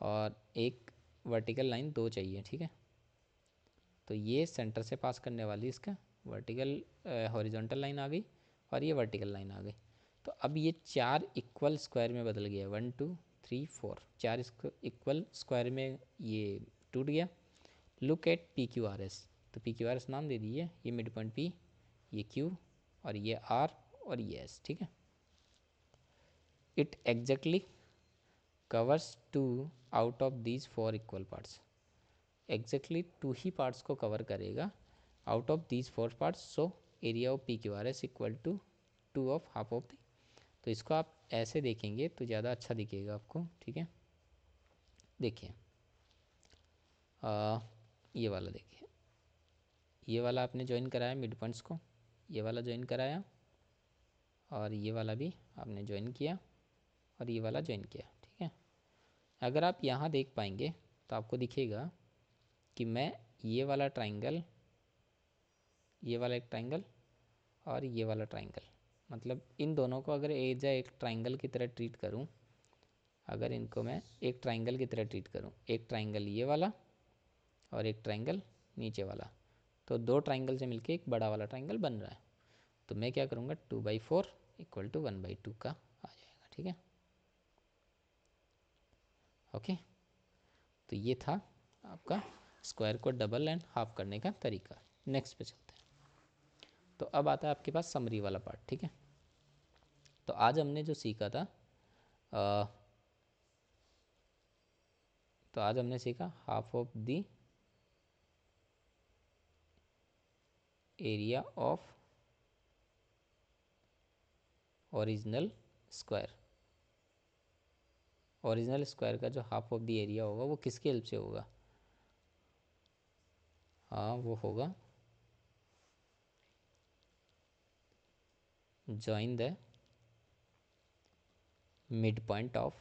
और एक वर्टिकल लाइन दो चाहिए, ठीक है। तो ये सेंटर से पास करने वाली इसका वर्टिकल हॉरिजॉन्टल लाइन आ गई और ये वर्टिकल लाइन आ गई। तो अब ये चार इक्वल स्क्वायर में बदल गया, 1 2 3 4, चार इक्वल स्क्वायर में ये टूट गया। Look at P Q R S. तो पी क्यू आर एस नाम दे दीजिए, ये मिड पॉइंट पी, ये क्यू और ये आर और ये एस, ठीक है। It exactly covers two out of these four equal parts. Exactly two ही पार्ट्स को कवर करेगा out of these four parts. So area of P Q R S equal to two of half of the. तो इसको आप ऐसे देखेंगे तो ज़्यादा अच्छा दिखेगा आपको, ठीक है। देखिए ये वाला देखिए, ये वाला आपने ज्वाइन कराया मिड पॉइंट्स को, ये वाला ज्वाइन कराया और ये वाला भी आपने ज्वाइन किया और ये वाला ज्वाइन किया, ठीक है। अगर आप यहाँ देख पाएंगे तो आपको दिखेगा कि मैं ये वाला ट्राइंगल, ये वाला एक ट्राइंगल और ये वाला ट्राइंगल, मतलब इन दोनों को अगर एज एक ट्राइंगल की तरह ट्रीट करूं, अगर इनको मैं एक ट्राइंगल की तरह ट्रीट करूं, एक ट्राइंगल ये वाला और एक ट्राइंगल नीचे वाला, तो दो ट्राइंगल से मिलके एक बड़ा वाला ट्राइंगल बन रहा है। तो मैं क्या करूँगा? 2/4 इक्वल टू 1/2 का आ जाएगा, ठीक है। ओके, तो ये था आपका स्क्वायर को डबल एंड हाफ करने का तरीका। नेक्स्ट पे चलते हैं। तो अब आता है आपके पास समरी वाला पार्ट, ठीक है। तो आज हमने जो सीखा था तो आज हमने सीखा half of the area of original square. Original square का जो हाफ ऑफ द एरिया होगा वो किसकी हेल्प से होगा? हाँ, वो होगा join the midpoints of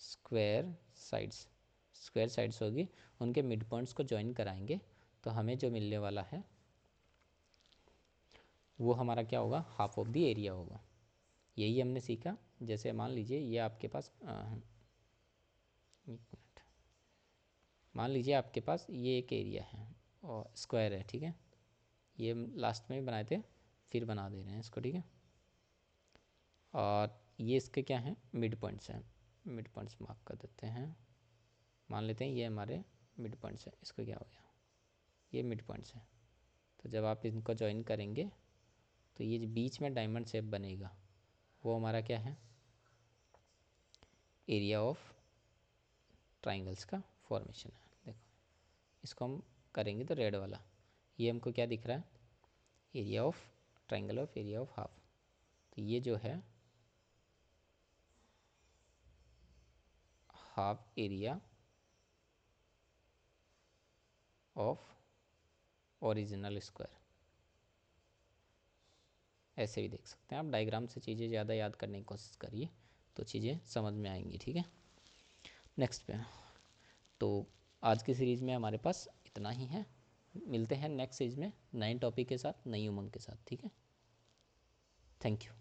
square sides होगी, उनके मिड पॉइंट्स को ज्वाइन कराएंगे तो हमें जो मिलने वाला है वो हमारा क्या होगा? हाफ ऑफ द एरिया होगा। यही हमने सीखा। जैसे मान लीजिए ये आपके पास एक मिनट, मान लीजिए आपके पास ये एक एरिया है और स्क्वायर है, ठीक है। ये लास्ट में बनाए थे, फिर बना दे रहे हैं इसको, ठीक है। और ये इसके क्या हैं? मिड पॉइंट्स हैं। मिड पॉइंट्स मार्क कर देते हैं, मान लेते हैं ये हमारे मिड पॉइंट्स है। इसको क्या हो गया? ये मिड पॉइंट्स है, तो जब आप इनको ज्वाइन करेंगे तो ये जो बीच में डायमंड शेप बनेगा वो हमारा क्या है, एरिया ऑफ ट्राइंगल्स का फॉर्मेशन है। देखो इसको हम करेंगे तो रेड वाला, ये हमको क्या दिख रहा है, area of triangle of area of half. तो ये जो है half area of original square, ऐसे भी देख सकते हैं आप। डायग्राम से चीज़ें ज़्यादा याद करने की कोशिश करिए तो चीज़ें समझ में आएंगी, ठीक है। नेक्स्ट पे, तो आज की सीरीज़ में हमारे पास इतना ही है। मिलते हैं नेक्स्ट सीरीज़ में नए टॉपिक के साथ, नई उमंग के साथ, ठीक है। Thank you.